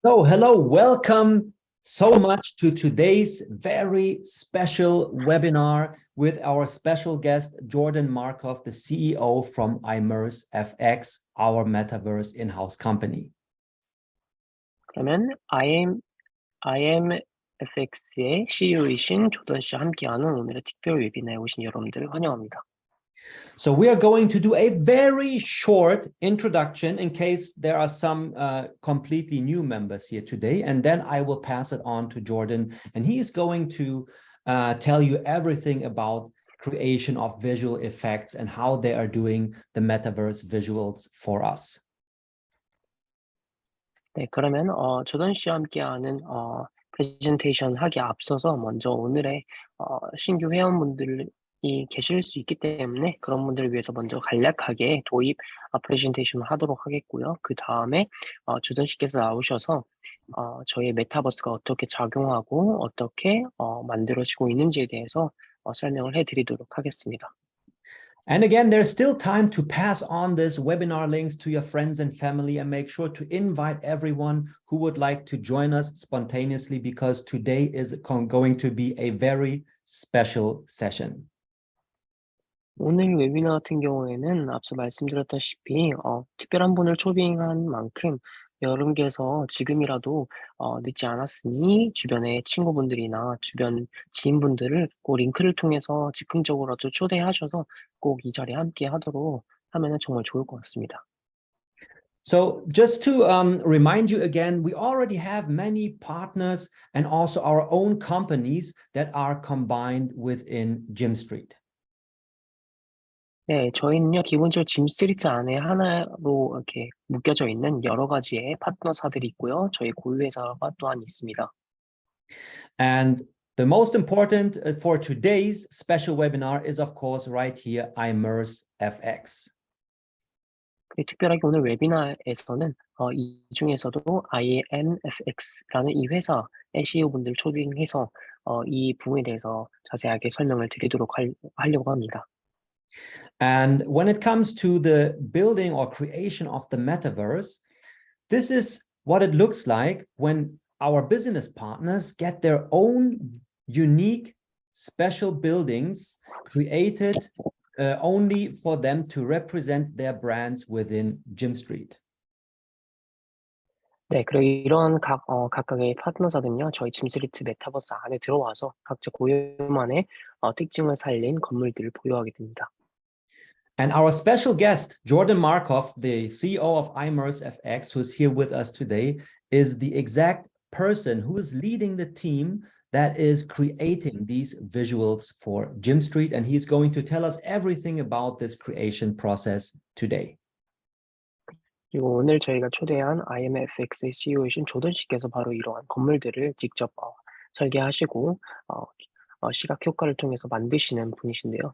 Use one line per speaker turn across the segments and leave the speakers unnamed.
So, hello, welcome so much to today's very special webinar with our special guest, Jordan Markov, the CEO from ImmerseFX, our Metaverse in-house company.
그러면 ImmerseFX의 CEO이신 조던 씨와 함께하는 오늘의 특별 웨비나에 오신 여러분들을 환영합니다.
So we are going to do a very short introduction in case there are some completely new members here today. And then I will pass it on to Jordan, and he is going to tell you everything about creation of visual effects and how they are doing the metaverse visuals for us.
네, 그러면 조던 씨와 함께하는 프레젠테이션 하기 앞서서 먼저 오늘의 신규 회원분들이 계실 수 있기 때문에 그런 분들을 위해서 먼저 간략하게 도입 프레젠테이션을 하도록 하겠고요. 그 다음에 조던 씨께서 나오셔서 저희의 메타버스가 어떻게 작용하고 어떻게 만들어지고 있는지에 대해서 설명을 해드리도록 하겠습니다.
And again, there's still time to pass on this webinar links to your friends and family, and make sure to invite everyone who would like to join us spontaneously, because today is going to be a very special session.
오늘 웨비나 같은 경우에는 앞서 말씀드렸다시피 특별한 분을 초빙한 만큼 여러분께서 지금이라도 늦지 않았으니 주변의 친구분들이나 주변 지인분들을 꼭 링크를 통해서 즉흥적으로도 초대하셔서 꼭 이 자리에 함께 하도록 하면 정말 좋을 것 같습니다.
So just to remind you again, we already have many partners and also our own companies that are combined within GYMSTREET.
네, 저희는요, 기본적으로 짐스트리트 안에 하나로 이렇게 묶여져 있는 여러 가지의 파트너사들이 있고요. 저희 고유회사가 또한 있습니다.
And the most important for today's special webinar is, of course, right here, ImmerseFX.
특별하게 오늘 웨비나에서는 이 중에서도 ImmerseFX라는 이 회사의 CEO분들 초빙해서 이 부분에 대해서 자세하게 설명을 드리도록 하려고 합니다.
And when it comes to the building or creation of the metaverse, this is what it looks like when our business partners get their own unique special buildings created only for them to represent their brands within GYMSTREET.
네, 그리고 이런 각각의 파트너사들은요, 저희 짐스트리트 메타버스 안에 들어와서 각자 고유만의 특징을 살린 건물들을 보유하게 됩니다.
And our special guest, Jordan Markov, the CEO of ImmerseFX, who's here with us today, is the exact person who is leading the team that is creating these visuals for GYMSTREET, and he's going to tell us everything about this creation process today.
그리고 오늘 저희가 초대한 ImmerseFX의 CEO이신 조던 씨께서 바로 이러한 건물들을 직접 설계하시고 시각 효과를 통해서 만드시는 분이신데요.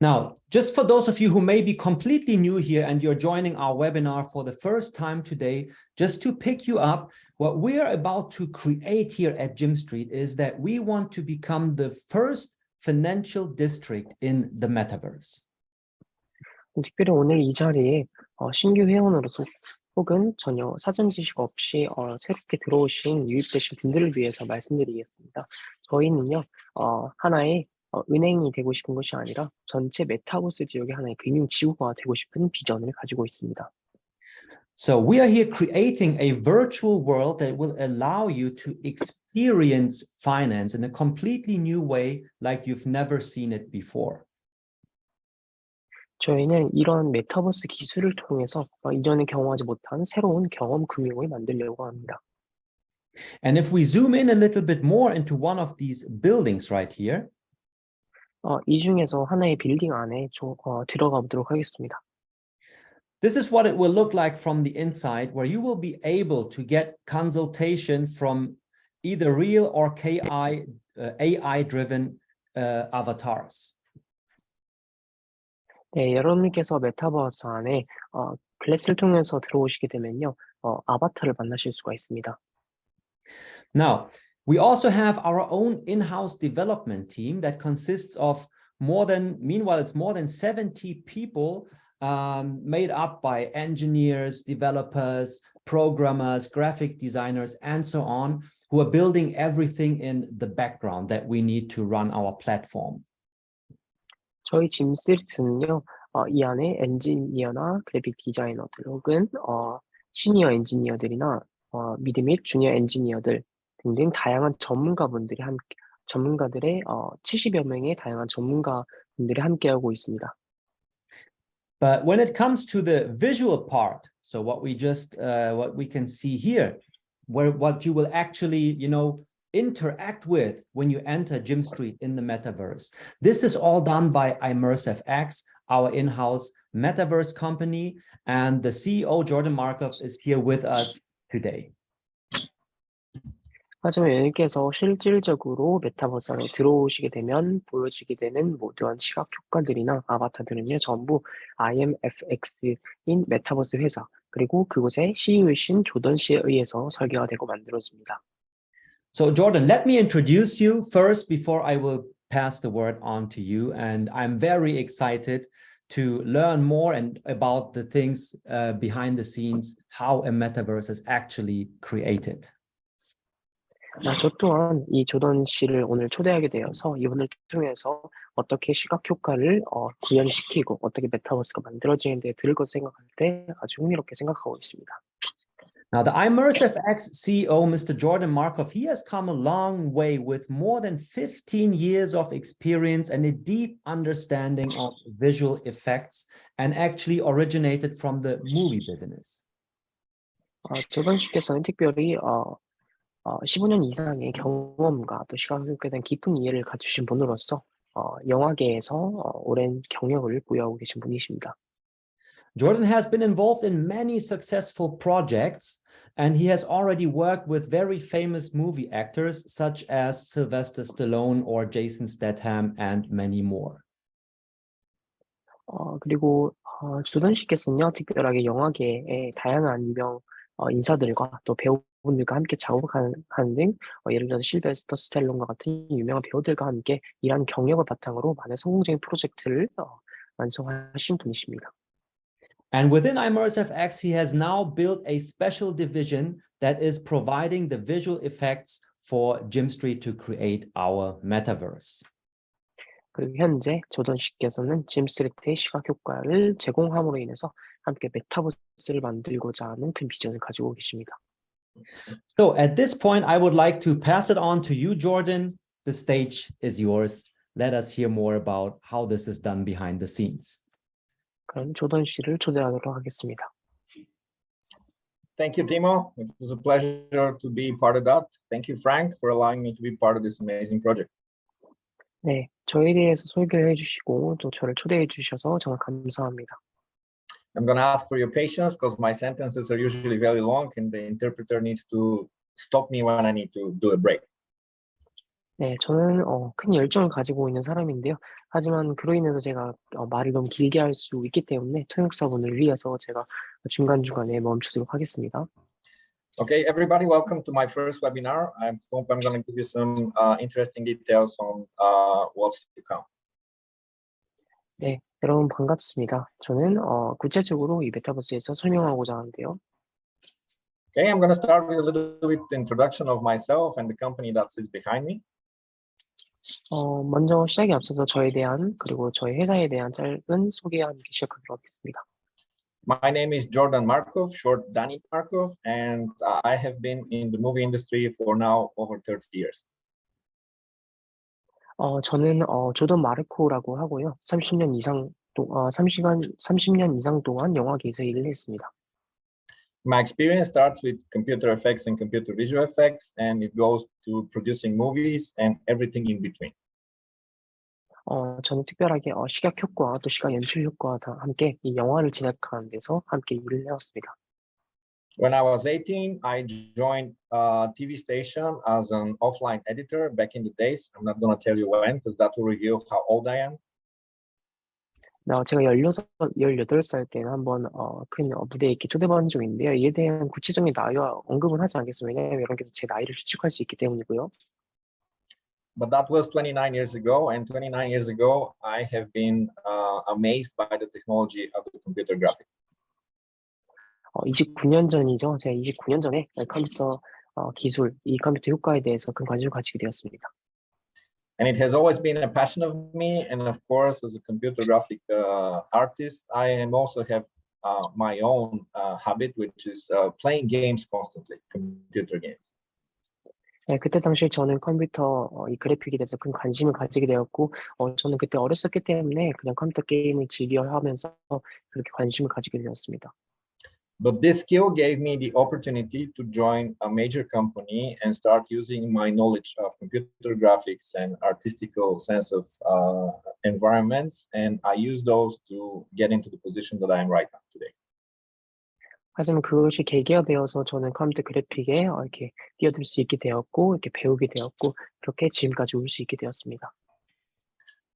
Now, just for those of you who may be completely new here and you're joining our webinar for the first time today, just to pick you up, what we are about to create here at GYMSTREET is that we want to become the first financial district in the metaverse.
특별히 오늘 이 자리에 신규 회원으로서 혹은 전혀 사전 지식 없이 새롭게 들어오신 유입되신 분들을 위해서 말씀드리겠습니다. 저희는요, 하나의 은행이 되고 싶은 것이 아니라 전체 메타버스 지역의 하나의 금융지구가 되고 싶은 비전을 가지고 있습니다.
So we are here creating a virtual world that will allow you to experience finance in a completely new way like you've never seen it before.
저희는 이런 메타버스 기술을 통해서 이전에 경험하지 못한 새로운 경험 금융을 만들려고 합니다.
And if we zoom in a little bit more into one of these buildings right here,
이 중에서 하나의 빌딩 안에 들어가 보도록 하겠습니다.
This is what it will look like from the inside, where you will be able to get consultation from either real or AI-driven avatars.
네, 여러분께서 메타버스 안에 글래스를 통해서 들어오시게 되면요, 아바타를 만나실 수가 있습니다.
Now, we also have our own in-house development team that consists of more than 70 people made up by engineers, developers, programmers, graphic designers, and so on, who are building everything in the background that we need to run our platform.
저희 짐스트리트는요, 이 안에 엔지니어나 그래픽 디자이너들 혹은 시니어 엔지니어들이나 미드 및 주니어 엔지니어들 등등 다양한 전문가들의 70여 명의 다양한 전문가분들이 함께하고 있습니다.
But when it comes to the visual part, so what we can see here, what you will actually, interact with when you enter JYMSTREET in the metaverse. This is all done by ImmerseFX, our in-house metaverse company, and the CEO, Jordan Markov, is here with us today.
하지만 여기께서 실질적으로 메타버스 안에 들어오시게 되면 보여지게 되는 모든 시각 효과들이나 아바타들은요, 전부 ImmerseFX인 메타버스 회사, 그리고 그곳의 CEO이신 조던 씨에 의해서 설계가 되고 만들어집니다.
So Jordan, let me introduce you first before I will pass the word on to you. And I'm very excited to learn more about the things behind the scenes, how a metaverse is actually created.
저 또한 이 조던 씨를 오늘 초대하게 되어서 이분을 통해서 어떻게 시각 효과를 구현시키고 어떻게 메타버스가 만들어지는 데 들을 것 생각할 때 아주 흥미롭게 생각하고 있습니다.
Now, the ImmerseFX CEO, Mr. Jordan Markov, he has come a long way with more than 15 years of experience and a deep understanding of visual effects, and actually originated from the movie business.
조던 씨께서는 특별히 15년 이상의 경험과 또 시각효과에 대한 깊은 이해를 갖추신 분으로서 영화계에서 오랜 경력을 보유하고 계신 분이십니다.
Jordan has been involved in many successful projects, and he has already worked with very famous movie actors such as Sylvester Stallone or Jason Statham and many more.
그리고 조던 씨께서는요, 특별하게 영화계의 다양한 유명 인사들과 또 배우분들과 함께 작업하는 등 예를 들어서 실베스터 스텔론과 같은 유명한 배우들과 함께 일한 경력을 바탕으로 많은 성공적인 프로젝트를 완성하신 분이십니다.
And within ImmerseFX, he has now built a special division that is providing the visual effects for JYMSTREET to create our metaverse.
그리고 현재 조던 씨께서는 짐스트리트의 시각 효과를 제공함으로 인해서 함께 메타버스를 만들고자 하는 큰 비전을 가지고 계십니다.
So at this point, I would like to pass it on to you, Jordan. The stage is yours. Let us hear more about how this is done behind the scenes.
그럼 조던 씨를 초대하도록 하겠습니다.
Thank you, Timo. It was a pleasure to be part of that. Thank you, Frank, for allowing me to be part of this amazing project.
네, 저에 대해서 소개를 해주시고 또 저를 초대해 주셔서 정말 감사합니다.
I'm going to ask for your patience because my sentences are usually very long and the interpreter needs to stop me when I need to do a break.
네, 저는 큰 열정을 가지고 있는 사람인데요. 하지만 그로 인해서 제가 말을 너무 길게 할 수 있기 때문에 통역사분을 위해서 제가 중간중간에 멈추도록 하겠습니다.
Okay, everybody, welcome to my first webinar. I hope I'm going to give you some interesting details on what's to come.
네, 여러분 반갑습니다. 저는 구체적으로 이 메타버스에서 설명하고자 하는데요.
Okay, I'm going to start with a little bit introduction of myself and the company that sits behind me.
먼저 시작에 앞서서 저에 대한 그리고 저희 회사에 대한 짧은 소개와 함께 시작하도록 하겠습니다.
My name is Jordan Markov, short Danny Markov, and I have been in the movie industry for now over 30 years.
저는 조던 마르코라고 하고요. 30년 이상 동안 영화계에서 일을 했습니다.
My experience starts with computer effects and computer visual effects, and it goes to producing movies and everything in between.
저는 특별하게 시각 효과 또 시각 연출 효과와 다 함께 이 영화를 제작하는 데서 함께 일을 해왔습니다.
When I was 18, I joined a TV station as an offline editor back in the days. I'm not going to tell you when because that will reveal how old I am.
제가 18살 때는 한번 큰 무대에 이렇게 초대받은 적이 있는데요. 이에 대한 구체적인 나이와 언급은 하지 않겠습니다. 왜냐하면 이런 게 제 나이를 추측할 수 있기 때문이고요.
but that was 29 years ago, and 29 years ago, I have been amazed by the technology of the computer graphics.
29년 전이죠. 제가 29년 전에 컴퓨터 기술, 이 컴퓨터 효과에 대해서 큰 관심을 가지게 되었습니다.
And it has always been a passion of me, and of course, as a computer graphic artist, I am also have my own habit, which is playing games constantly, computer games.
네, 그때 당시에 저는 컴퓨터 이 그래픽에 대해서 큰 관심을 가지게 되었고, 저는 그때 어렸었기 때문에 그냥 컴퓨터 게임을 즐겨 하면서 그렇게 관심을 가지게 되었습니다.
But this skill gave me the opportunity to join a major company and start using my knowledge of computer graphics and artistical sense of environments, and I use those to get into the position that I am right now today.
하지만 그것이 계기가 되어서 저는 컴퓨터 그래픽에 이렇게 뛰어들 수 있게 되었고, 이렇게 배우게 되었고, 그렇게 지금까지 올 수 있게 되었습니다.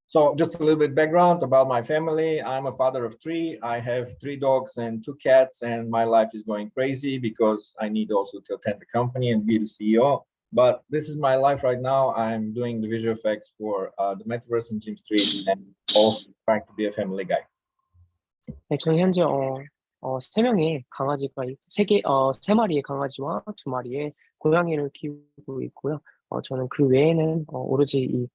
So just a little bit background about my family. I'm a father of three. I have 3 dogs and 2 cats, and my life is going crazy because I need also to attend the company and be the CEO. But this is my life right now. I'm doing the visual effects for the Metaverse and JYMSTREET, and also trying to be a family guy.
네, 저는 현재 3명의 강아지가 3마리의 강아지와 2마리의 고양이를 키우고 있고요. 저는 그 외에는 오로지 이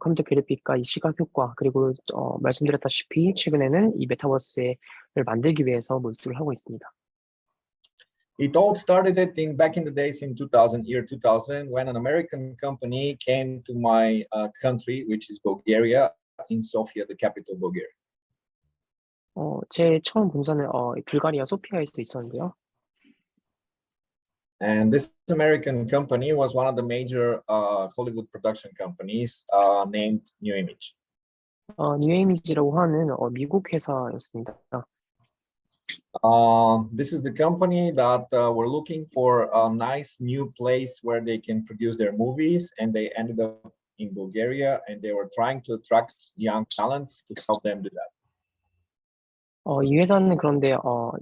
컴퓨터 그래픽과 이 시각 효과, 그리고 말씀드렸다시피 최근에는 이 메타버스를 만들기 위해서 몰두를 하고 있습니다.
It all started back in the days in 2000, when an American company came to my country, which is Bulgaria, in Sofia, the capital of Bulgaria.
제 처음 본사는 불가리아 소피아에서 있었는데요.
And this American company was one of the major Hollywood production companies named New Image.
뉴 이미지라고 하는 미국 회사였습니다.
This is the company that were looking for a nice new place where they can produce their movies, and they ended up in Bulgaria, and they were trying to attract young talents to help them do that.
이 회사는 그런데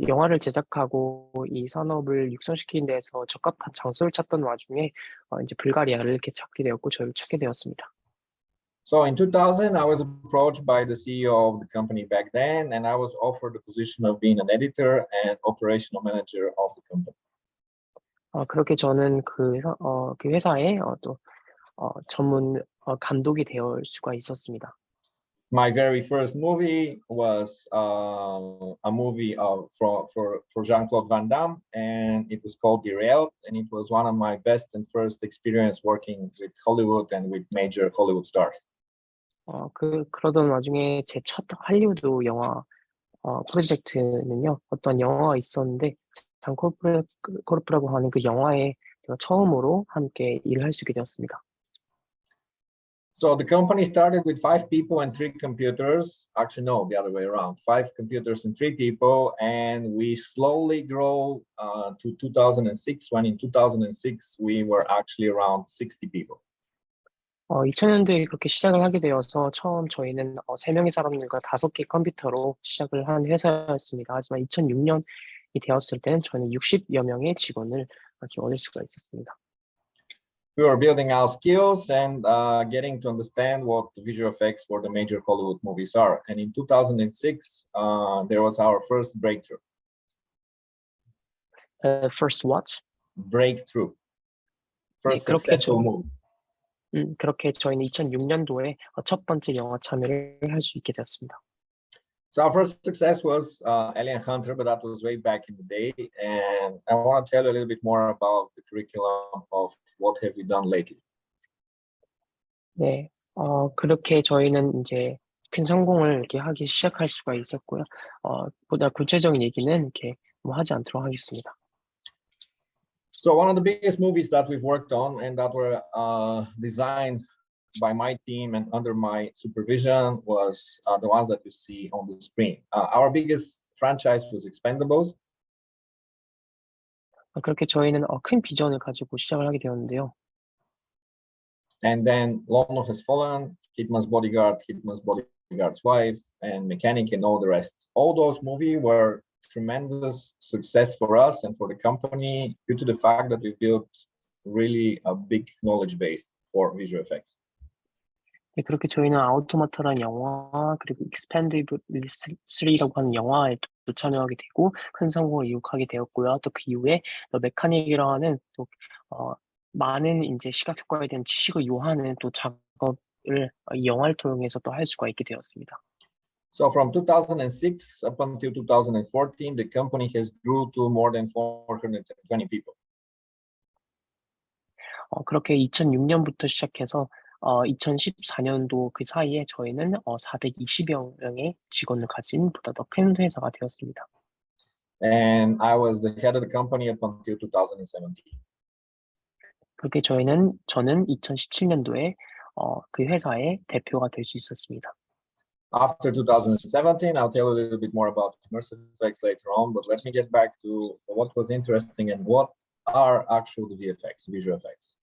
영화를 제작하고 이 산업을 육성시키는 데서 적합한 장소를 찾던 와중에 이제 불가리아를 이렇게 찾게 되었고 저를 찾게 되었습니다.
So in 2000, I was approached by the CEO of the company back then, and I was offered the position of being an editor and operational manager of the company.
그렇게 저는 그 회사의 또 전문 감독이 될 수가 있었습니다.
My very first movie was a movie for Jean-Claude Van Damme, and it was called GÉRARD, and it was one of my best and first experience working with Hollywood and with major Hollywood stars.
그러던 와중에 제 첫 할리우드 영화 프로젝트는요, 어떤 영화가 있었는데 장코르프라고 하는 그 영화에 제가 처음으로 함께 일을 할 수 있게 되었습니다.
So the company started with 5 people and 3 computers. Actually, no, the other way around. 5 computers and 3 people, and we slowly grow to 2006. When in 2006 we were actually around 60 people.
2000년도에 그렇게 시작을 하게 되어서 처음 저희는 3명의 사람들과 5개 컴퓨터로 시작을 한 회사였습니다. 하지만 2006년이 되었을 때는 저는 60여 명의 직원을 이렇게 얻을 수가 있었습니다.
We were building our skills and getting to understand what the visual effects for the major Hollywood movies are. And in 2006, there was our first breakthrough.
First what?
Breakthrough. First successful movie.
그렇게 저희는 2006년도에 첫 번째 영화 참여를 할 수 있게 되었습니다.
So our first success was Alien Hunter, but that was way back in the day. And I want to tell you a little bit more about the curriculum of what have we done lately.
네, 그렇게 저희는 이제 큰 성공을 이렇게 하기 시작할 수가 있었고요. 보다 구체적인 얘기는 이렇게 하지 않도록 하겠습니다.
So one of the biggest movies that we've worked on and that were designed by my team and under my supervision was the ones that you see on the screen. Our biggest franchise was Expendables.
그렇게 저희는 큰 비전을 가지고 시작을 하게 되었는데요.
And then London Has Fallen, Hitman's Bodyguard, Hitman's Bodyguard's Wife, and Mechanic, and all the rest. All those movies were tremendous success for us and for the company due to the fact that we built really a big knowledge base for visual effects.
네, 그렇게 저희는 아우토마타라는 영화 그리고 익스펜디블 3라고 하는 영화에 또 참여하게 되고 큰 성공을 이룩하게 되었고요. 또 그 이후에 또 메카닉이라고 하는 또 많은 인제 시각 효과에 대한 지식을 요하는 또 작업을 이 영화를 통해서 또 할 수가 있게 되었습니다.
So from 2006 up until 2014, the company has grew to more than 420 people.
그렇게 2006년부터 시작해서 2014년도 그 사이에 저희는 420여 명의 직원을 가진 보다 더 큰 회사가 되었습니다.
And I was the head of the company up until 2017.
그렇게 저는 2017년도에 그 회사의 대표가 될 수 있었습니다.
After 2017, I'll tell you a little bit more about ImmerseFX later on, but let me get back to what was interesting and what are actual VFX, visual effects.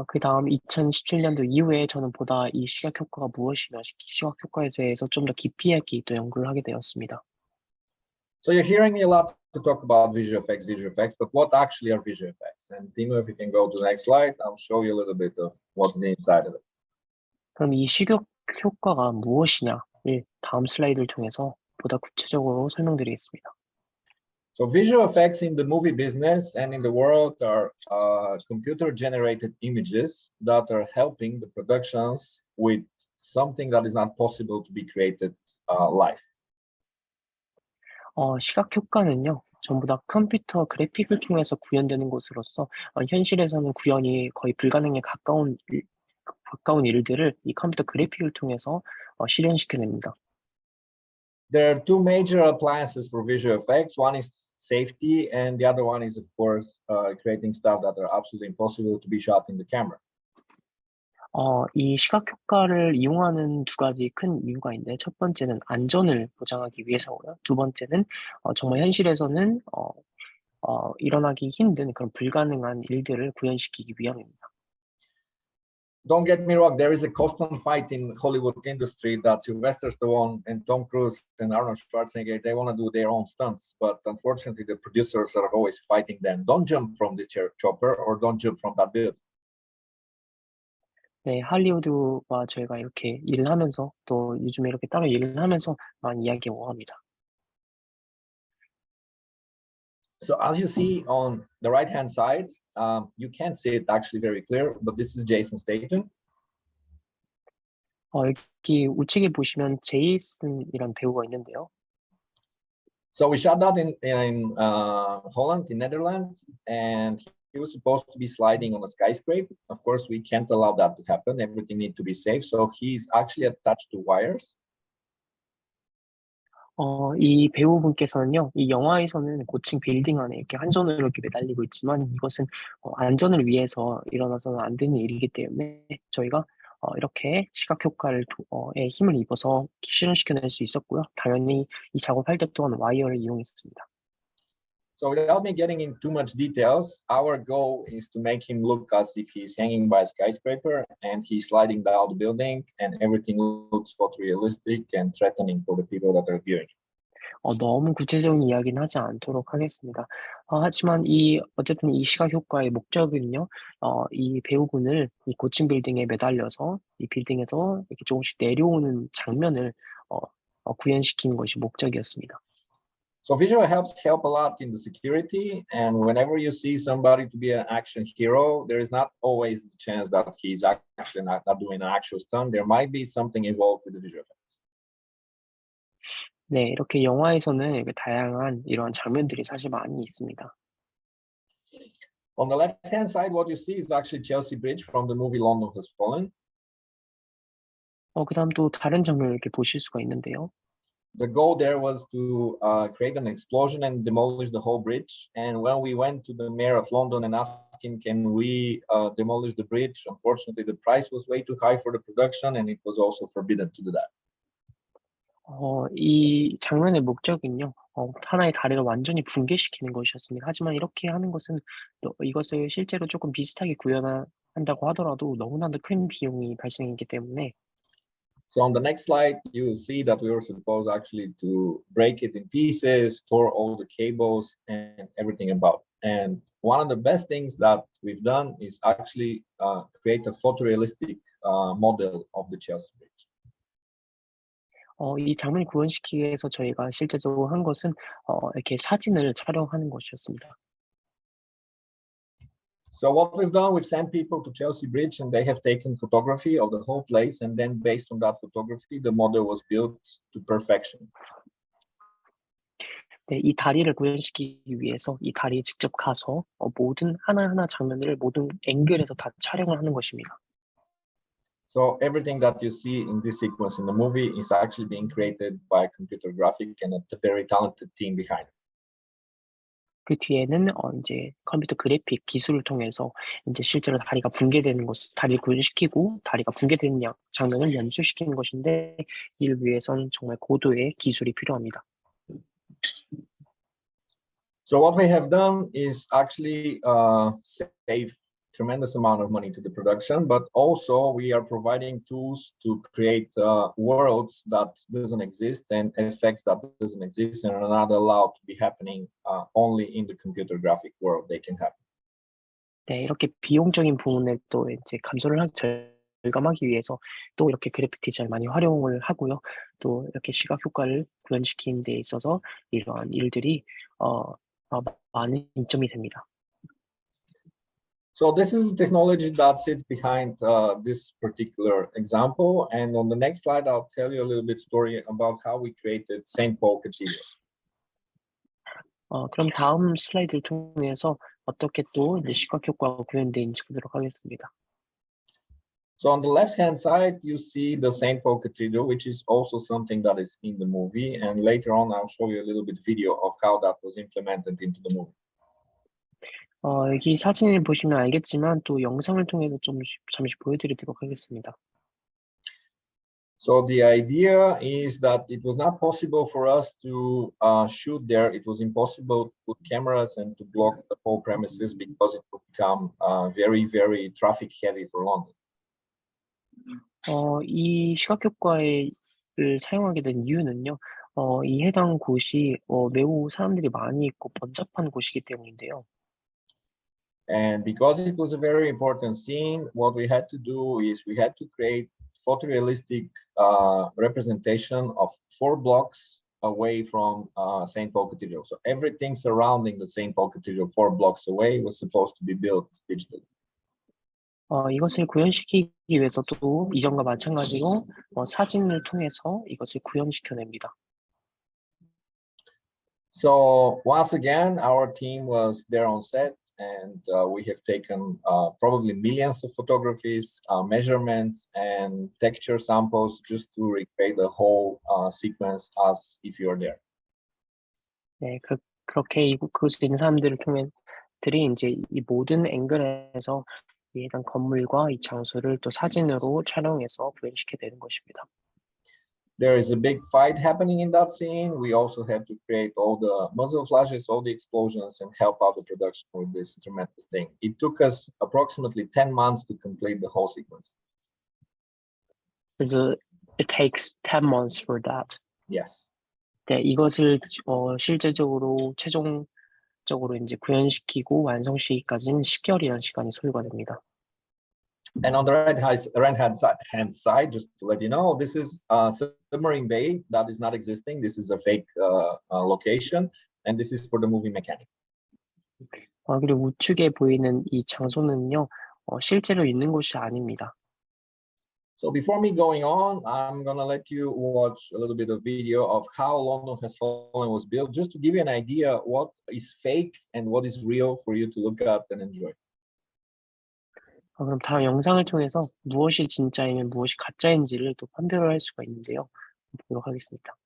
그다음 2017년도 이후에 저는 보다 이 시각 효과가 무엇이며 시각 효과에 대해서 좀 더 깊이 있게 또 연구를 하게 되었습니다.
So you're hearing me a lot to talk about visual effects, but what actually are visual effects? And Timo, if you can go to the next slide, I'll show you a little bit of what's inside of it.
그럼 이 시각 효과가 무엇이냐를 다음 슬라이드를 통해서 보다 구체적으로 설명드리겠습니다.
So visual effects in the movie business and in the world are computer-generated images that are helping the productions with something that is not possible to be created live.
시각 효과는요, 전부 다 컴퓨터 그래픽을 통해서 구현되는 것으로서 현실에서는 구현이 거의 불가능에 가까운 일들을 이 컴퓨터 그래픽을 통해서 실현시켜냅니다.
There are two major appliances for visual effects. One is safety, and the other one is, of course, creating stuff that are absolutely impossible to be shot in the camera.
이 시각 효과를 이용하는 두 가지 큰 이유가 있는데 첫 번째는 안전을 보장하기 위해서고요. 두 번째는 정말 현실에서는 일어나기 힘든 그런 불가능한 일들을 구현시키기 위함입니다.
Don't get me wrong, there is a constant fight in Hollywood industry that Sylvester Stallone and Tom Cruise and Arnold Schwarzenegger, they want to do their own stunts, but unfortunately the producers are always fighting them. Don't jump from the chopper or don't jump from that building.
네, 할리우드와 저희가 이렇게 일을 하면서 또 요즘에 이렇게 따로 일을 하면서 많이 이야기해 오합니다.
So as you see on the right-hand side, you can't see it actually very clear, but this is Jason Statham.
여기 우측에 보시면 제이슨이라는 배우가 있는데요.
So we shot that in Holland, in Netherlands, and he was supposed to be sliding on a skyscraper. Of course, we can't allow that to happen. Everything needs to be safe. So he's actually attached to wires.
이 배우분께서는요, 이 영화에서는 고층 빌딩 안에 이렇게 한 손으로 이렇게 매달리고 있지만 이것은 안전을 위해서 일어나서는 안 되는 일이기 때문에 저희가 이렇게 시각 효과를 에 힘을 입어서 실현시켜낼 수 있었고요. 당연히 이 작업할 때 또한 와이어를 이용했습니다.
So without me getting into too much details, our goal is to make him look as if he's hanging by a skyscraper and he's sliding down the building and everything looks photorealistic and threatening for the people that are viewing.
너무 구체적인 이야기는 하지 않도록 하겠습니다. 하지만 어쨌든 이 시각 효과의 목적은요, 이 배우군을 이 고층 빌딩에 매달려서 이 빌딩에서 이렇게 조금씩 내려오는 장면을 구현시키는 것이 목적이었습니다.
So visual help a lot in the security, and whenever you see somebody to be an action hero, there is not always the chance that he's actually not doing an actual stunt. There might be something involved with the visual effects.
네, 이렇게 영화에서는 이렇게 다양한 이러한 장면들이 사실 많이 있습니다.
On the left-hand side, what you see is actually Chelsea Bridge from the movie London Has Fallen.
그다음 또 다른 장면을 이렇게 보실 수가 있는데요.
The goal there was to create an explosion and demolish the whole bridge. And when we went to the mayor of London and asked him, can we demolish the bridge? Unfortunately, the price was way too high for the production, and it was also forbidden to do that.
이 장면의 목적은요, 하나의 다리를 완전히 붕괴시키는 것이었습니다. 하지만 이렇게 하는 것은 이것을 실제로 조금 비슷하게 구현한다고 하더라도 너무나도 큰 비용이 발생했기 때문에.
So on the next slide, you will see that we were supposed actually to break it in pieces, store all the cables and everything about. And one of the best things that we've done is actually create a photorealistic model of the Chelsea Bridge.
이 장면을 구현시키기 위해서 저희가 실제적으로 한 것은 이렇게 사진을 촬영하는 것이었습니다.
So what we've done, we've sent people to Chelsea Bridge and they have taken photography of the whole place, and then based on that photography, the model was built to perfection.
네, 이 다리를 구현시키기 위해서 이 다리에 직접 가서 모든 하나하나 장면들을 모든 앵글에서 다 촬영을 하는 것입니다.
So everything that you see in this sequence in the movie is actually being created by computer graphic and a very talented team behind it.
그 뒤에는 이제 컴퓨터 그래픽 기술을 통해서 이제 실제로 다리가 붕괴되는 것을 다리를 구현시키고 다리가 붕괴되는 장면을 연출시키는 것인데 이를 위해서는 정말 고도의 기술이 필요합니다.
So what we have done is actually save tremendous amount of money to the production, but also we are providing tools to create worlds that doesn't exist and effects that doesn't exist and are not allowed to be happening only in the computer graphic world. They can happen.
네, 이렇게 비용적인 부분을 또 이제 감소를 절감하기 위해서 또 이렇게 그래픽 디자인 많이 활용을 하고요. 또 이렇게 시각 효과를 구현시키는 데 있어서 이러한 일들이 많은 이점이 됩니다.
So this is the technology that sits behind this particular example. And on the next slide, I'll tell you a little bit story about how we created St. Paul Cathedral.
그럼 다음 슬라이드를 통해서 어떻게 또 이제 시각 효과가 구현되는지 보도록 하겠습니다.
So on the left-hand side, you see the St. Paul Cathedral, which is also something that is in the movie. And later on, I'll show you a little bit video of how that was implemented into the movie.
여기 사진을 보시면 알겠지만 또 영상을 통해서 좀 잠시 보여드리도록 하겠습니다.
So the idea is that it was not possible for us to shoot there. It was impossible to put cameras and to block the whole premises because it would become very, very traffic heavy for London.
이 시각 효과를 사용하게 된 이유는요. 이 해당 곳이 매우 사람들이 많이 있고 번잡한 곳이기 때문인데요.
And because it was a very important scene, what we had to do is we had to create photorealistic representation of 4 blocks away from St. Paul Cathedral. So everything surrounding the St. Paul Cathedral 4 blocks away was supposed to be built digitally.
이것을 구현시키기 위해서도 이전과 마찬가지로 사진을 통해서 이것을 구현시켜냅니다.
So once again, our team was there on set. And we have taken probably millions of photographies, measurements, and texture samples just to recreate the whole sequence as if you're there.
네, 그렇게 그곳에 있는 사람들을 통해들이 이제 이 모든 앵글에서 이 해당 건물과 이 장소를 또 사진으로 촬영해서 구현시켜 내는 것입니다.
There is a big fight happening in that scene. We also had to create all the muzzle flashes, all the explosions, and help out the production with this tremendous thing. It took us approximately 10 months to complete the whole sequence.
그래서 it takes 10 months for that.
Yes.
네, 이것을 실제적으로 최종적으로 이제 구현시키고 완성시키기까지는 10개월이라는 시간이 소요가 됩니다.
And on the right-hand side, just to let you know, this is a submarine bay that is not existing. This is a fake location, and this is for the movie mechanic.
그리고 우측에 보이는 이 장소는요, 실제로 있는 곳이 아닙니다.
So before me going on, I'm gonna let you watch a little bit of video of how London Has Fallen was built, just to give you an idea what is fake and what is real for you to look at and enjoy.
그럼 다음 영상을 통해서 무엇이 진짜이면 무엇이 가짜인지를 또 판별을 할 수가 있는데요. 보도록 하겠습니다.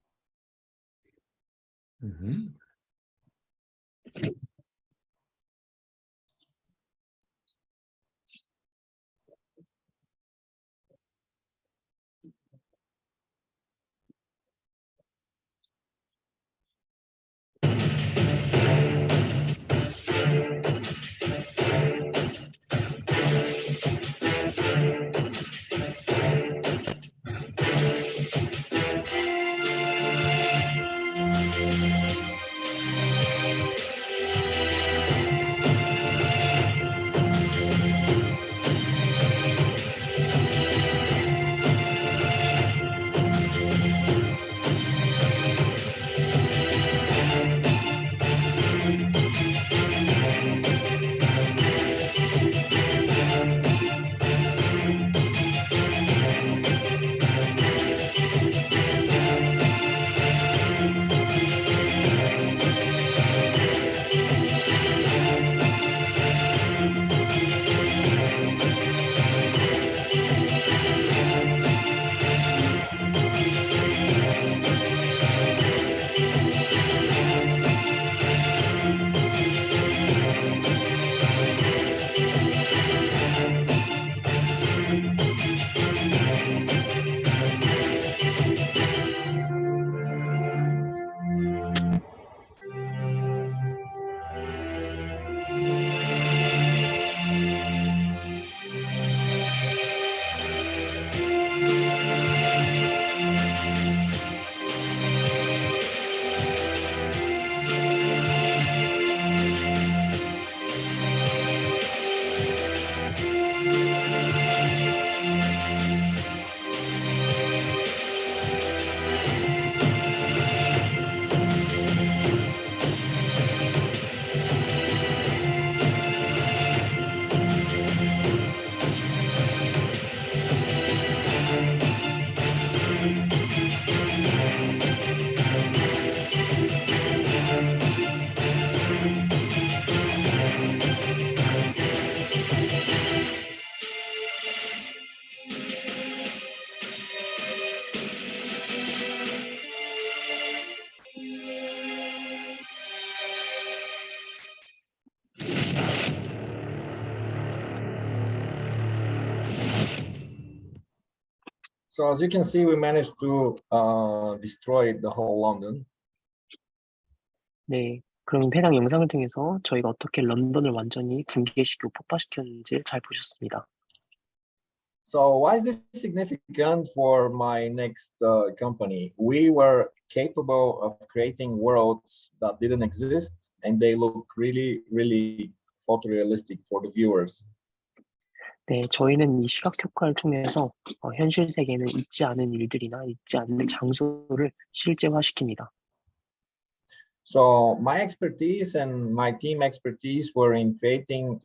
So as you can see, we managed to destroy the whole London.
네, 그럼 해당 영상을 통해서 저희가 어떻게 런던을 완전히 붕괴시키고 폭파시켰는지 잘 보셨습니다.
So why is this significant for my next company? We were capable of creating worlds that didn't exist, and they look really, really photorealistic for the viewers.
네, 저희는 이 시각 효과를 통해서 현실 세계는 있지 않은 일들이나 있지 않는 장소를 실제화시킵니다.
So my expertise and my team expertise were in creating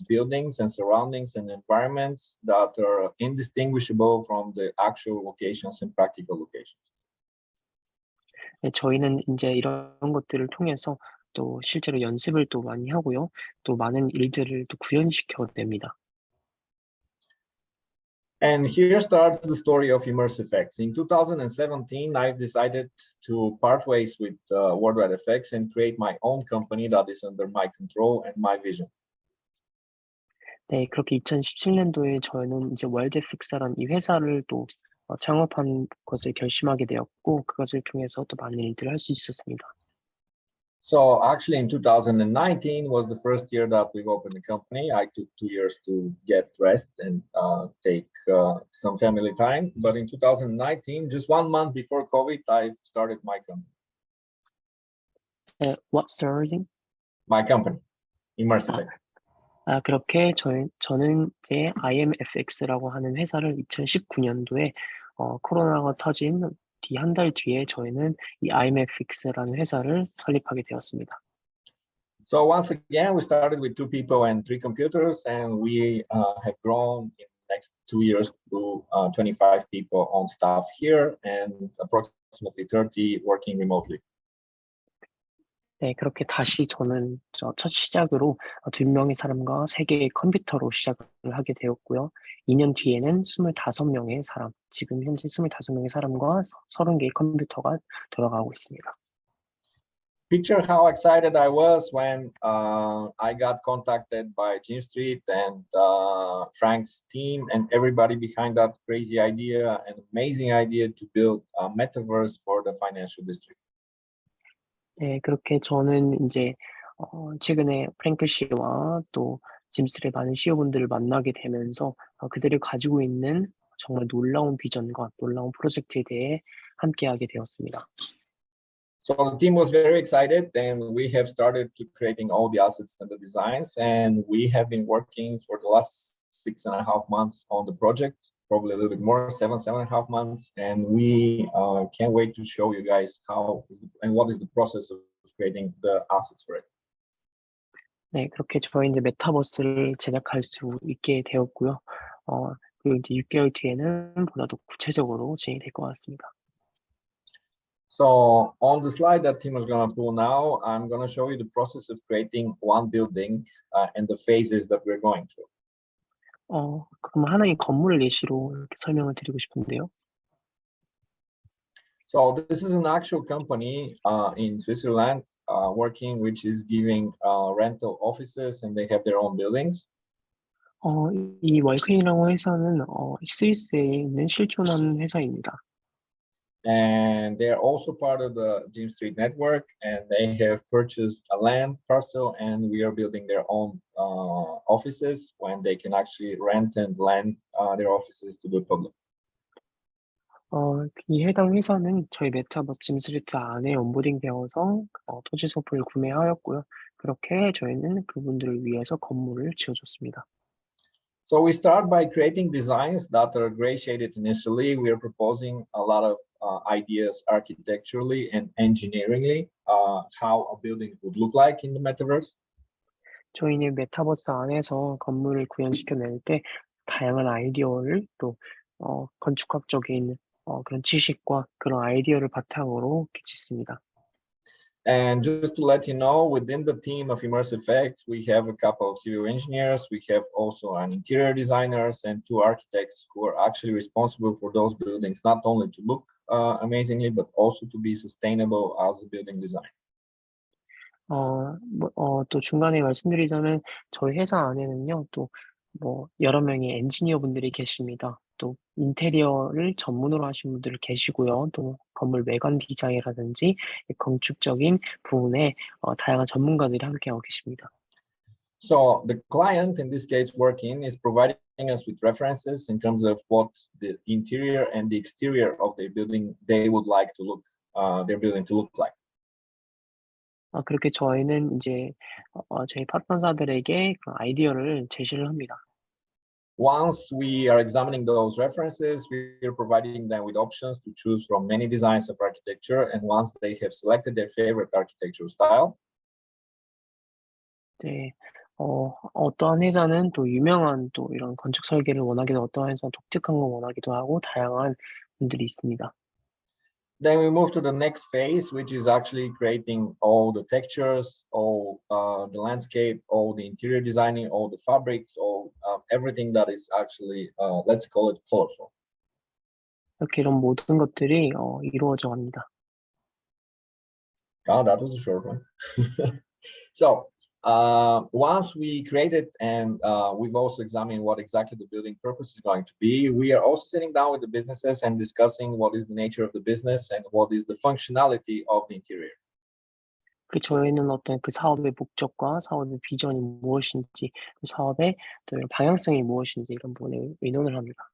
buildings and surroundings and environments that are indistinguishable from the actual locations and practical locations.
네, 저희는 이제 이런 것들을 통해서 또 실제로 연습을 또 많이 하고요. 또 많은 일들을 또 구현시켜 냅니다.
And here starts the story of ImmerseFX. In 2017, I decided to part ways with Worldwide FX and create my own company that is under my control and my vision.
네, 그렇게 2017년도에 저는 이제 월드FX라는 이 회사를 또 창업한 것을 결심하게 되었고 그것을 통해서 또 많은 일들을 할 수 있었습니다.
So actually in 2019 was the first year that we've opened the company. I took 2 years to get rest and take some family time. But in 2019, just 1 month before COVID, I started my company.
What starting?
My company, ImmerseFX.
그렇게 저는 이제 ImmerseFX라고 하는 회사를 2019년도에 코로나가 터진 뒤 한 달 뒤에 저희는 이 ImmerseFX라는 회사를 설립하게 되었습니다.
So once again, we started with 2 people and 3 computers, and we have grown in the next 2 years to 25 people on staff here and approximately 30 working remotely.
네, 그렇게 다시 저는 첫 시작으로 2명의 사람과 3개의 컴퓨터로 시작을 하게 되었고요. 2년 뒤에는 25명의 사람, 지금 현재 25명의 사람과 30개의 컴퓨터가 돌아가고 있습니다.
Picture how excited I was when I got contacted by GYMSTREET and Frank's team and everybody behind that crazy idea, an amazing idea to build a metaverse for the financial district.
네, 그렇게 저는 이제 최근에 프랭크 씨와 또 짐스트릿 많은 CEO분들을 만나게 되면서 그들이 가지고 있는 정말 놀라운 비전과 놀라운 프로젝트에 대해 함께하게 되었습니다.
So the team was very excited, and we have started to creating all the assets and the designs, and we have been working for the last 6.5 months on the project, probably a little bit more, 7.5 months, and we can't wait to show you guys how and what is the process of creating the assets for it.
네, 그렇게 저희 이제 메타버스를 제작할 수 있게 되었고요. 그리고 이제 6개월 뒤에는 보다 더 구체적으로 진행될 것 같습니다.
So on the slide that Tim is going to pull now, I'm going to show you the process of creating one building and the phases that we're going through.
그럼 하나의 건물을 예시로 이렇게 설명을 드리고 싶은데요.
So this is an actual company in Switzerland working, which is giving rental offices, and they have their own buildings.
이 월크인이라고 회사는 스위스에 있는 실존하는 회사입니다.
And they're also part of the JORDAN network, and they have purchased a land parcel, and we are building their own offices when they can actually rent and lend their offices to the public.
이 해당 회사는 저희 메타버스 짐스트리트 안에 온보딩 되어서 토지 소프를 구매하였고요. 그렇게 저희는 그분들을 위해서 건물을 지어줬습니다.
So we start by creating designs that are gray shaded initially. We are proposing a lot of ideas architecturally and engineeringly, how a building would look like in the metaverse.
저희는 메타버스 안에서 건물을 구현시켜낼 때 다양한 아이디어를 또 건축학적인 그런 지식과 그런 아이디어를 바탕으로 짓습니다.
And just to let you know, within the team of ImmerseFX, we have a couple of civil engineers. We have also an interior designers and 2 architects who are actually responsible for those buildings, not only to look amazingly, but also to be sustainable as a building design.
또 중간에 말씀드리자면 저희 회사 안에는요, 또 여러 명의 엔지니어 분들이 계십니다. 또 인테리어를 전문으로 하신 분들 계시고요. 또 건물 외관 디자인이라든지 건축적인 부분에 다양한 전문가들이 함께하고 계십니다.
So the client, in this case working, is providing us with references in terms of what the interior and the exterior of the building they would like to look, their building to look like.
그렇게 저희는 이제 저희 파트너사들에게 그 아이디어를 제시를 합니다.
Once we are examining those references, we are providing them with options to choose from many designs of architecture. And once they have selected their favorite architectural style,
네, 어떠한 회사는 또 유명한 또 이런 건축 설계를 원하기도 어떠한 회사는 독특한 거 원하기도 하고 다양한 분들이 있습니다.
then we move to the next phase, which is actually creating all the textures, all the landscape, all the interior designing, all the fabrics, all everything that is actually, let's call it colorful.
이렇게 이런 모든 것들이 이루어져 갑니다.
Oh, that was a short one. So once we created and we've also examined what exactly the building purpose is going to be, we are also sitting down with the businesses and discussing what is the nature of the business and what is the functionality of the interior.
저희는 어떤 그 사업의 목적과 사업의 비전이 무엇인지, 그 사업의 또 방향성이 무엇인지 이런 부분에 의논을 합니다.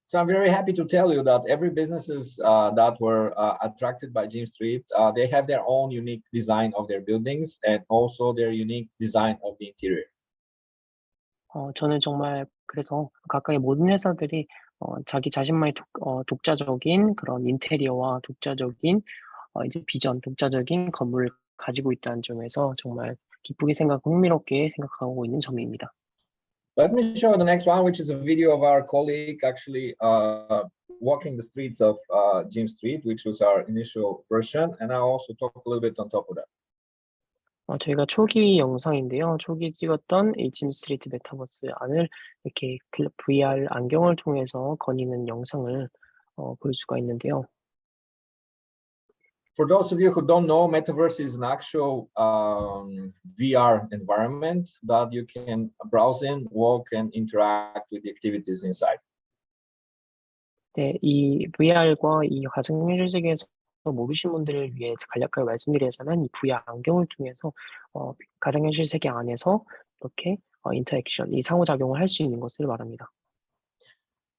So I'm very happy to tell you that every businesses that were attracted by JYMSTREET, they have their own unique design of their buildings and also their unique design of the interior.
저는 정말 그래서 각각의 모든 회사들이 자기 자신만의 독자적인 그런 인테리어와 독자적인 이제 비전, 독자적인 건물을 가지고 있다는 점에서 정말 기쁘게 흥미롭게 생각하고 있는 점입니다.
Let me show the next one, which is a video of our colleague actually walking the streets of JYMSTREET, which was our initial version, and I'll also talk a little bit on top of that.
저희가 초기 영상인데요. 초기 찍었던 JYMSTREET 메타버스 안을 이렇게 VR 안경을 통해서 거니는 영상을 볼 수가 있는데요.
For those of you who don't know, Metaverse is an actual VR environment that you can browse in, walk, and interact with the activities inside.
네, 이 VR과 이 가상현실 세계에서 모르신 분들을 위해 간략하게 말씀드리자면 이 VR 안경을 통해서 가상현실 세계 안에서 이렇게 인터랙션, 이 상호작용을 할 수 있는 것을 말합니다.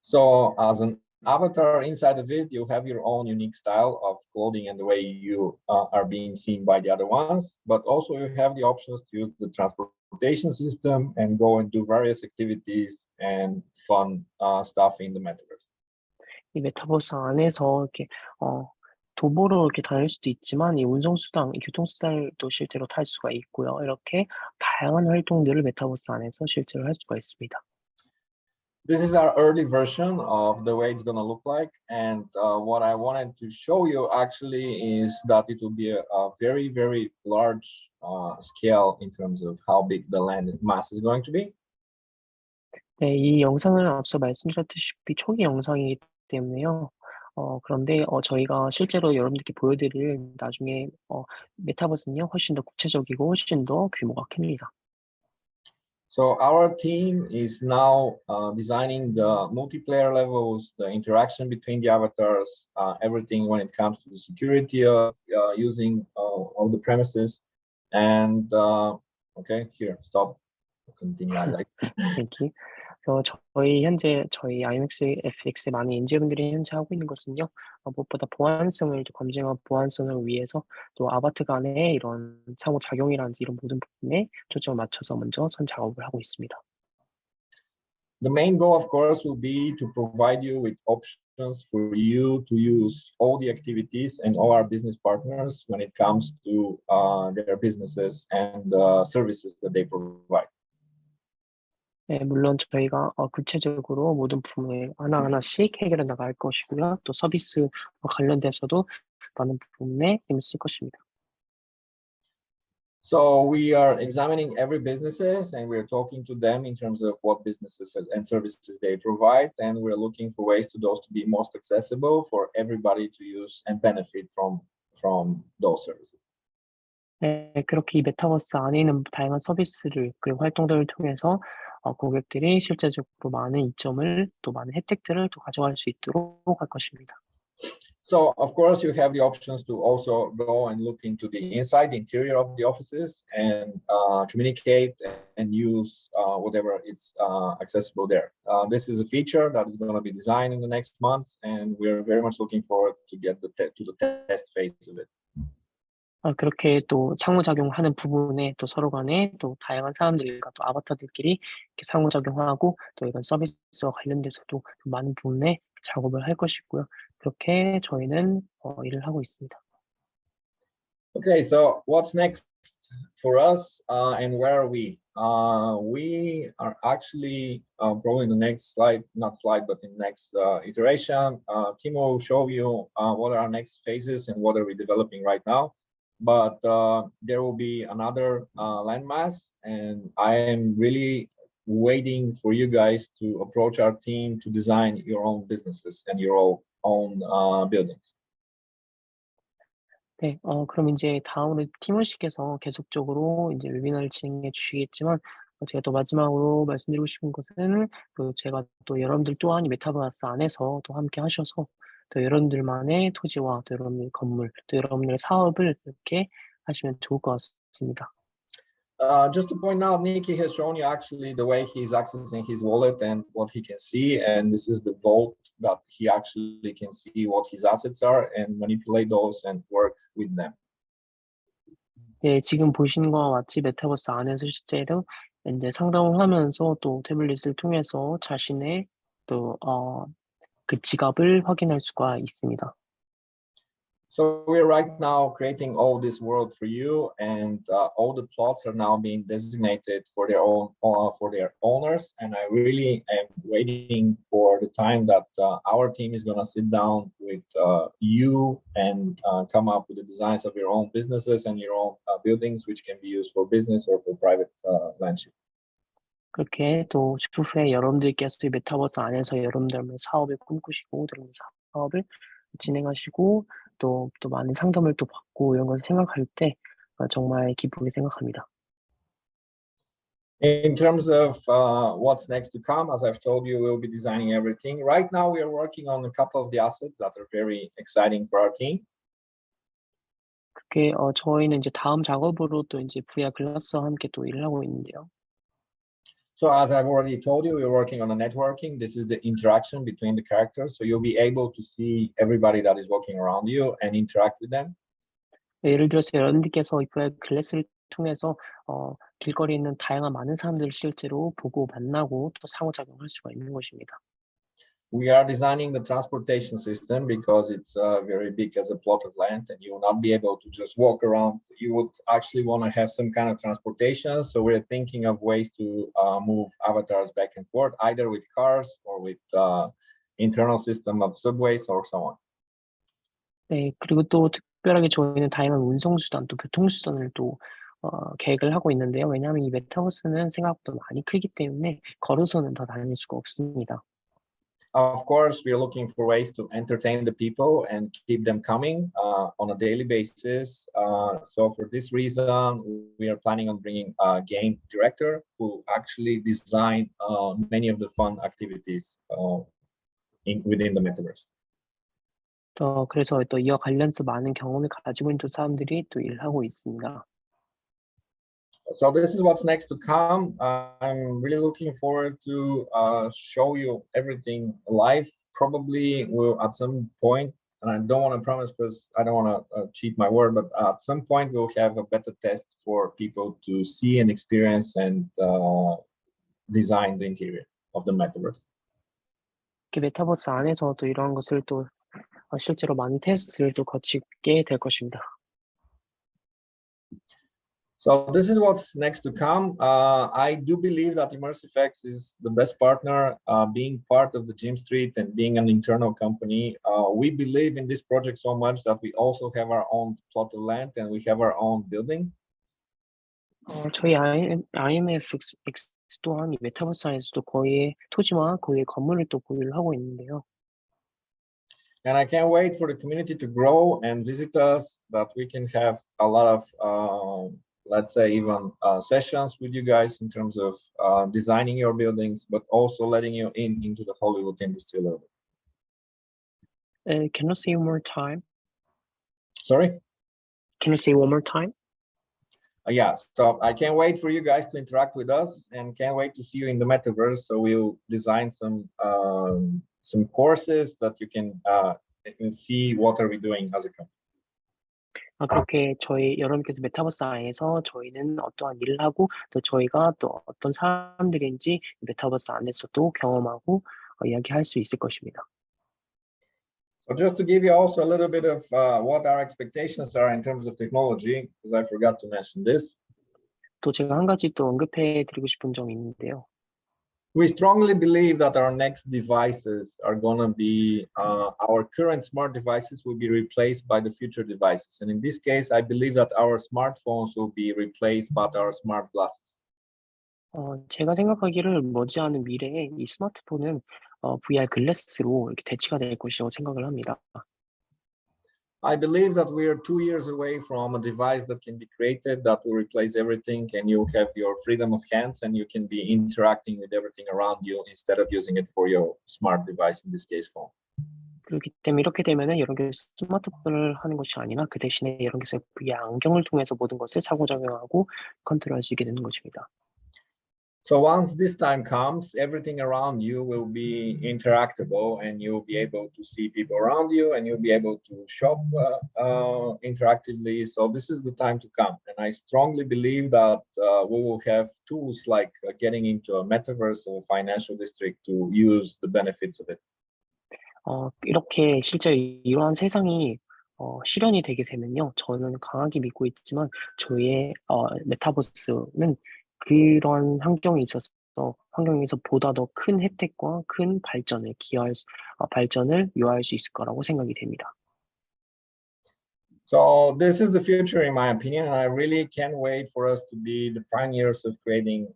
So as an avatar inside of it, you have your own unique style of clothing and the way you are being seen by the other ones, but also you have the options to use the transportation system and go and do various activities and fun stuff in the metaverse.
이 메타버스 안에서 이렇게 도보로 이렇게 다닐 수도 있지만 이 운송수단, 이 교통수단도 실제로 탈 수가 있고요. 이렇게 다양한 활동들을 메타버스 안에서 실제로 할 수가 있습니다.
This is our early version of the way it's going to look like, and what I wanted to show you actually is that it will be a very, very large scale in terms of how big the land mass is going to be.
네, 이 영상은 앞서 말씀드렸다시피 초기 영상이기 때문에요. 그런데 저희가 실제로 여러분들께 보여드릴 나중에 메타버스는요 훨씬 더 구체적이고 훨씬 더 규모가 큽니다.
So our team is now designing the multiplayer levels, the interaction between the avatars, everything when it comes to the security of using all the premises. And okay, here, stop. Continue.
Thank you. 저희 ImmerseFX의 많은 인재분들이 현재 하고 있는 것은요, 무엇보다 보안성을 검증한 보안성을 위해서 또 아바타 간의 이런 상호작용이라든지 이런 모든 부분에 초점을 맞춰서 먼저 선 작업을 하고 있습니다.
The main goal, of course, will be to provide you with options for you to use all the activities and all our business partners when it comes to their businesses and services that they provide.
네, 물론 저희가 구체적으로 모든 부분을 하나하나씩 해결해 나갈 것이고요. 또 서비스와 관련돼서도 많은 부분에 힘을 쓸 것입니다.
So we are examining every businesses and we're talking to them in terms of what businesses and services they provide, and we're looking for ways to those to be most accessible for everybody to use and benefit from those services.
네, 그렇게 이 메타버스 안에 있는 다양한 서비스들 그리고 활동들을 통해서 고객들이 실제적으로 많은 이점을 또 많은 혜택들을 또 가져갈 수 있도록 할 것입니다.
So, of course, you have the options to also go and look into the inside, the interior of the offices and communicate and use whatever it's accessible there. This is a feature that is going to be designed in the next months, and we're very much looking forward to get to the test phase of it.
그렇게 또 상호작용하는 부분에 또 서로 간에 또 다양한 사람들과 또 아바타들끼리 이렇게 상호작용하고 또 이런 서비스와 관련돼서도 많은 부분에 작업을 할 것이고요. 그렇게 저희는 일을 하고 있습니다.
Okay, so what's next for us and where are we? We are actually probably in the next slide, not slide, but in the next iteration. Timo will show you what are our next phases and what are we developing right now. But there will be another landmass, and I am really waiting for you guys to approach our team to design your own businesses and your own buildings.
네, 그럼 이제 다음으로 티모 씨께서 계속적으로 이제 웨비나를 진행해 주시겠지만, 제가 또 마지막으로 말씀드리고 싶은 것은 또 제가 또 여러분들 또한 이 메타버스 안에서 또 함께 하셔서 또 여러분들만의 토지와 또 여러분들 건물, 또 여러분들의 사업을 이렇게 하시면 좋을 것 같습니다.
Just to point out, Nikki has shown you actually the way he's accessing his wallet and what he can see, and this is the vault that he actually can see what his assets are and manipulate those and work with them.
네, 지금 보시는 것과 같이 메타버스 안에서 실제로 이제 상담을 하면서 또 태블릿을 통해서 자신의 또 그 지갑을 확인할 수가 있습니다.
So we're right now creating all this world for you, and all the plots are now being designated for their own for their owners. And I really am waiting for the time that our team is going to sit down with you and come up with the designs of your own businesses and your own buildings, which can be used for business or for private landship.
그렇게 또 추후에 여러분들께서 이 메타버스 안에서 여러분들의 사업을 꿈꾸시고 여러분 사업을 진행하시고 또 많은 상담을 또 받고 이런 걸 생각할 때 정말 기쁘게 생각합니다.
In terms of what's next to come, as I've told you, we'll be designing everything. Right now, we are working on a couple of the assets that are very exciting for our team.
그렇게 저희는 이제 다음 작업으로 또 이제 VR 글라스와 함께 또 일을 하고 있는데요.
So as I've already told you, we're working on the networking. This is the interaction between the characters. So you'll be able to see everybody that is walking around you and interact with them.
예를 들어서 여러분들께서 VR 글래스를 통해서 길거리에 있는 다양한 많은 사람들을 실제로 보고 만나고 또 상호작용할 수가 있는 것입니다.
We are designing the transportation system because it's very big as a plot of land, and you will not be able to just walk around. You would actually want to have some kind of transportation. So we're thinking of ways to move avatars back and forth, either with cars or with internal system of subways or so on.
네, 그리고 또 특별하게 저희는 다양한 운송수단, 또 교통수단을 또 계획을 하고 있는데요. 왜냐하면 이 메타버스는 생각보다 많이 크기 때문에 걸어서는 다 다닐 수가 없습니다.
Of course, we are looking for ways to entertain the people and keep them coming on a daily basis. So for this reason, we are planning on bringing a game director who actually design many of the fun activities within the metaverse.
그래서 또 이와 관련해서 많은 경험을 가지고 있는 사람들이 또 일하고 있습니다.
So this is what's next to come. I'm really looking forward to show you everything live. Probably will at some point, and I don't want to promise because I don't want to cheat my word, but at some point we'll have a beta test for people to see and experience and design the interior of the metaverse.
메타버스 안에서 또 이러한 것을 또 실제로 많은 테스트를 또 거치게 될 것입니다.
So this is what's next to come. I do believe that ImmerseFX is the best partner, being part of the GYMSTREET and being an internal company. We believe in this project so much that we also have our own plot of land and we have our own building.
저희 ImmerseFX 또한 이 메타버스 안에서도 거의 토지와 거의 건물을 또 보유를 하고 있는데요.
And I can't wait for the community to grow and visit us, that we can have a lot of let's say even sessions with you guys in terms of designing your buildings, but also letting you into the Hollywood industry level.
Can you say one more time?
Sorry?
Can you say one more time?
Yeah, so I can't wait for you guys to interact with us and can't wait to see you in the metaverse. So we'll design some courses that you can see what are we doing as a company.
그렇게 여러분께서 메타버스 안에서 저희는 어떠한 일을 하고 또 저희가 또 어떤 사람들인지 메타버스 안에서도 경험하고 이야기할 수 있을 것입니다.
So just to give you also a little bit of what our expectations are in terms of technology, because I forgot to mention this.
또 제가 한 가지 또 언급해 드리고 싶은 점이 있는데요.
We strongly believe that our next devices are going to be, our current smart devices will be replaced by the future devices. And in this case, I believe that our smartphones will be replaced by our smart glasses.
제가 생각하기를 머지않은 미래에 이 스마트폰은 VR 글래스로 이렇게 대치가 될 것이라고 생각을 합니다.
I believe that we are 2 years away from a device that can be created that will replace everything, and you have your freedom of hands and you can be interacting with everything around you instead of using it for your smart device, in this case phone.
그렇기 때문에 이렇게 되면은 여러분께서 스마트폰을 하는 것이 아니라 그 대신에 여러분께서 VR 안경을 통해서 모든 것을 상호작용하고 컨트롤할 수 있게 되는 것입니다.
So once this time comes, everything around you will be interactable and you'll be able to see people around you and you'll be able to shop interactively. So this is the time to come. And I strongly believe that we will have tools like getting into a metaverse or financial district to use the benefits of it.
이렇게 실제 이러한 세상이 실현이 되게 되면요. 저는 강하게 믿고 있지만 저희의 메타버스는 그런 환경에서 보다 더 큰 혜택과 큰 발전을 요하할 수 있을 거라고 생각이 됩니다.
So this is the future, in my opinion, and I really can't wait for us to be the pioneers of creating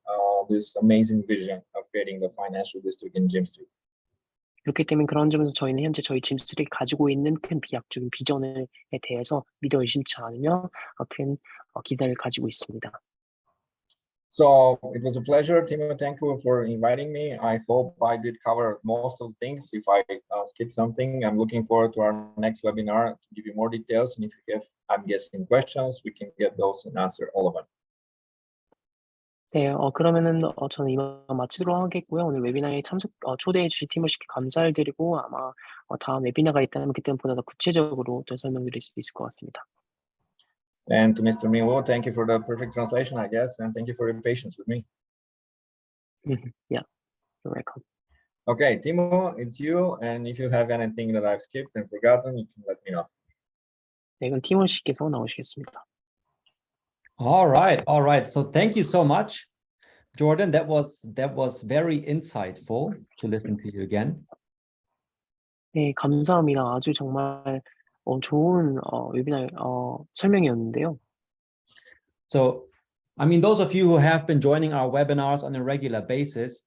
this amazing vision of creating the financial district in JYMSTREET.
그렇기 때문에 그런 점에서 저희는 현재 저희 짐스트릿이 가지고 있는 큰 비약적인 비전에 대해서 믿어 의심치 않으며 큰 기대를 가지고 있습니다.
So it was a pleasure, Timo. Thank you for inviting me. I hope I did cover most of the things. If I skipped something, I'm looking forward to our next webinar to give you more details. And if you have, I'm guessing, questions, we can get those and answer all of them.
네, 그러면은 저는 이만 마치도록 하겠고요. 오늘 웨비나에 초대해 주신 티모씨께 감사를 드리고 아마 다음 웨비나가 있다면 그때는 보다 더 구체적으로 더 설명드릴 수 있을 것 같습니다.
And to Mr. Minwoo, thank you for the perfect translation, I guess, and thank you for your patience with me.
Yeah, you're welcome.
Okay, Timo, it's you. And if you have anything that I've skipped and forgotten, you can let me know.
네, 이건 티모씨께서 나오시겠습니다.
All right. So thank you so much, Jordan. That was very insightful to listen to you again.
네, 감사합니다. 아주 정말 좋은 웨비나 설명이었는데요.
So, I mean, those of you who have been joining our webinars on a regular basis,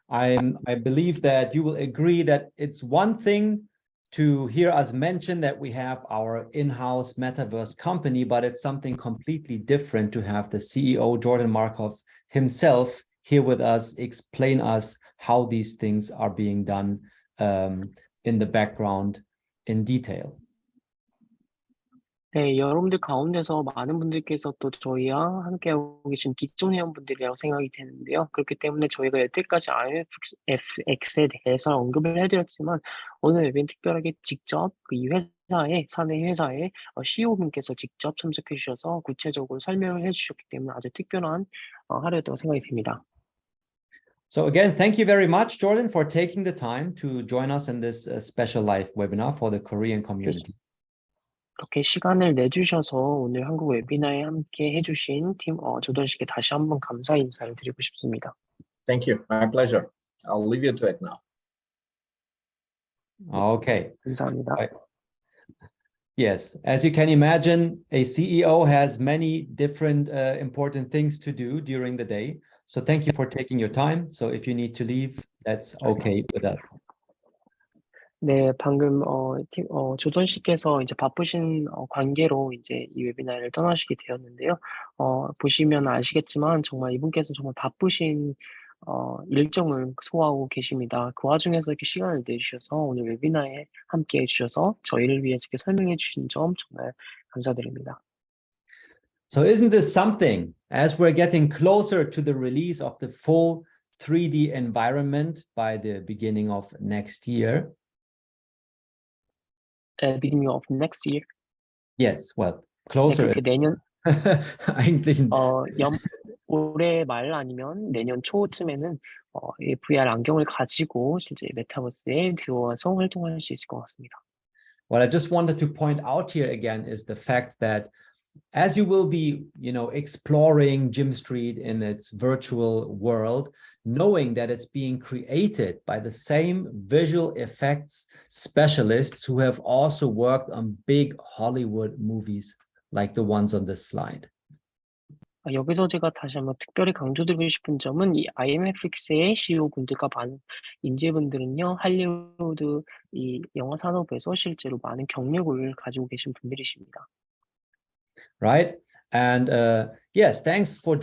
I believe that you will agree that it's one thing to hear us mention that we have our in-house metaverse company, but it's something completely different to have the CEO, Jordan Markov himself, here with us, explain us how these things are being done in the background in detail.
네, 여러분들 가운데서 많은 분들께서 또 저희와 함께하고 계신 기존 회원분들이라고 생각이 되는데요. 그렇기 때문에 저희가 여태까지 ImmerseFX에 대해서 언급을 해드렸지만 오늘 웨비는 특별하게 직접 이 사내 회사의 CEO분께서 직접 참석해 주셔서 구체적으로 설명을 해주셨기 때문에 아주 특별한 하루였다고 생각이 됩니다.
So again, thank you very much, Jordan, for taking the time to join us in this special live webinar for the Korean community.
그렇게 시간을 내주셔서 오늘 한국 웨비나에 함께 해주신 조던 씨께 다시 한번 감사 인사를 드리고 싶습니다.
Thank you. My pleasure. I'll leave you to it now.
Okay.
감사합니다.
Yes, as you can imagine, a CEO has many different important things to do during the day. So thank you for taking your time. So if you need to leave, that's okay with us.
네, 방금 조던 씨께서 이제 바쁘신 관계로 이제 이 웨비나를 떠나시게 되었는데요. 보시면 아시겠지만 정말 이분께서 정말 바쁘신 일정을 소화하고 계십니다. 그 와중에서 이렇게 시간을 내주셔서 오늘 웨비나에 함께 해주셔서 저희를 위해 이렇게 설명해 주신 점 정말 감사드립니다.
So isn't this something? As we're getting closer to the release of the full 3D environment by the beginning of next year.
Beginning of next year.
Yes, well, closer
네,
is
내년
eigentlich
올해 말 아니면 내년 초쯤에는 이 VR 안경을 가지고 실제 메타버스에 들어와서 활동할 수 있을 것 같습니다.
What I just wanted to point out here again is the fact that as you will be, exploring JYMSTREET in its virtual world, knowing that it's being created by the same visual effects specialists who have also worked on big Hollywood movies like the ones on this slide.
여기서 제가 다시 한번 특별히 강조드리고 싶은 점은 이 ImmerseFX의 CEO 분들과 많은 인재분들은요, 할리우드 이 영화 산업에서 실제로 많은 경력을 가지고 계신 분들이십니다.
Right? And yes, thanks to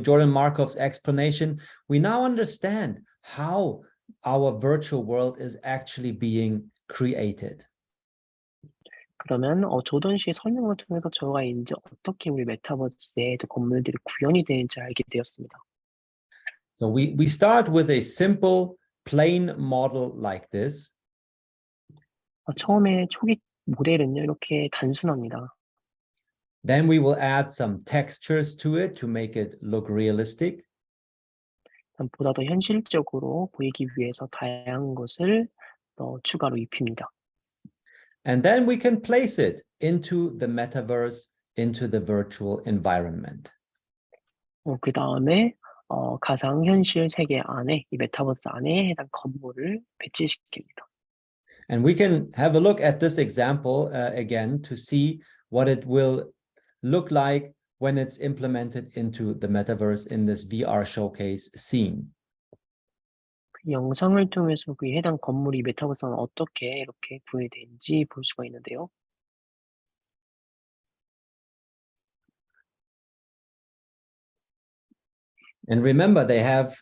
Jordan Markov's explanation, we now understand how our virtual world is actually being created.
그러면 조던 씨의 설명을 통해서 저희가 이제 어떻게 우리 메타버스의 건물들이 구현이 되는지 알게 되었습니다.
So we start with a simple, plain model like this.
처음에 초기 모델은요, 이렇게 단순합니다.
Then we will add some textures to it to make it look realistic.
보다 더 현실적으로 보이기 위해서 다양한 것을 추가로 입힙니다.
And then we can place it into the metaverse, into the virtual environment.
그 다음에 가상현실 세계 안에, 이 메타버스 안에 해당 건물을 배치시킵니다.
And we can have a look at this example again to see what it will look like when it's implemented into the metaverse in this VR showcase scene.
그 영상을 통해서 그 해당 건물이 메타버스는 어떻게 이렇게 구현되는지 볼 수가 있는데요.
And remember, they have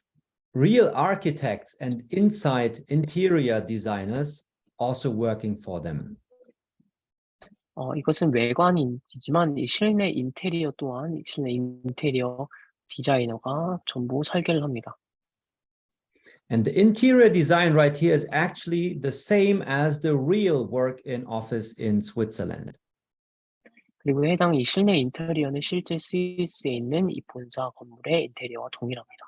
real architects and inside interior designers also working for them.
이것은 외관이지만 이 실내 인테리어 또한 실내 인테리어 디자이너가 전부 설계를 합니다.
And the interior design right here is actually the same as the real work in office in Switzerland.
그리고 해당 이 실내 인테리어는 실제 스위스에 있는 이 본사 건물의 인테리어와 동일합니다.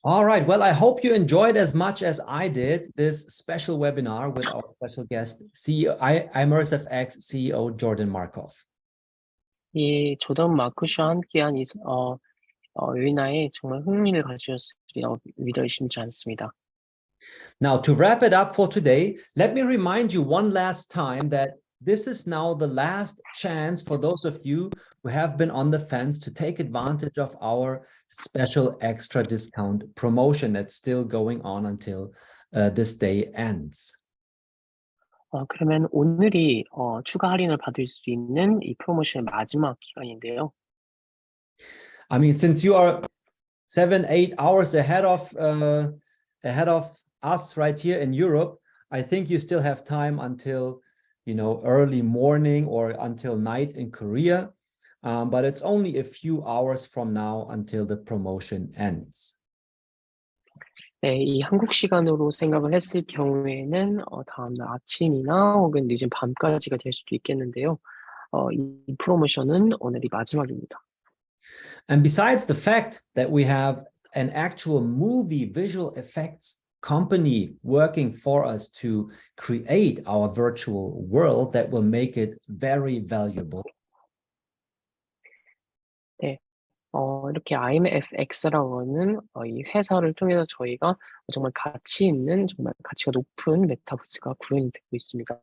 All right, well, I hope you enjoyed as much as I did this special webinar with our special guest, ImmerseFX CEO Jordan Markov.
이 조던 마크씨와 함께한 이 웨비나에 정말 흥미를 가지셨으리라고 믿어 의심치 않습니다.
Now, to wrap it up for today, let me remind you one last time that this is now the last chance for those of you who have been on the fence to take advantage of our special extra discount promotion that's still going on until this day ends.
그러면 오늘이 추가 할인을 받을 수 있는 이 프로모션의 마지막 기간인데요.
I mean, since you are 7-8 hours ahead of us right here in Europe, I think you still have time until early morning or until night in Korea. But it's only a few hours from now until the promotion ends.
네, 이 한국 시간으로 생각을 했을 경우에는 다음날 아침이나 혹은 늦은 밤까지가 될 수도 있겠는데요. 이 프로모션은 오늘이 마지막입니다.
And besides the fact that we have an actual movie visual effects company working for us to create our virtual world that will make it very valuable.
네, 이렇게 ImmerseFX라고 하는 이 회사를 통해서 저희가 정말 가치 있는 정말 가치가 높은 메타버스가 구현이 되고 있습니다.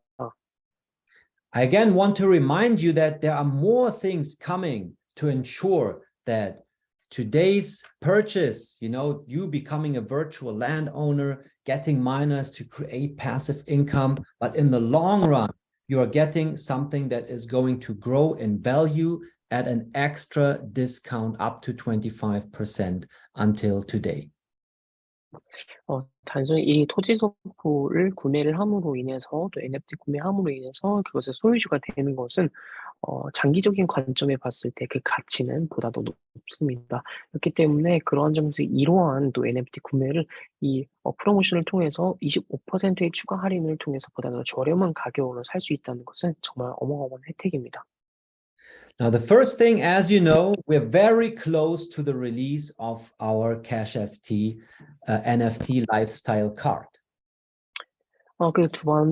I again want to remind you that there are more things coming to ensure that today's purchase, you becoming a virtual landowner, getting miners to create passive income, but in the long run, you are getting something that is going to grow in value at an extra discount up to 25% until today.
단순히 이 토지 소프를 구매를 함으로 인해서 또 NFT 구매함으로 인해서 그것의 소유주가 되는 것은 장기적인 관점에 봤을 때 그 가치는 보다 더 높습니다. 그렇기 때문에 그러한 점에서 이러한 또 NFT 구매를 이 프로모션을 통해서 25%의 추가 할인을 통해서 보다 더 저렴한 가격으로 살 수 있다는 것은 정말 어마어마한 혜택입니다.
Now, the first thing, as you know, we're very close to the release of our Cash FT NFT lifestyle card.
그래서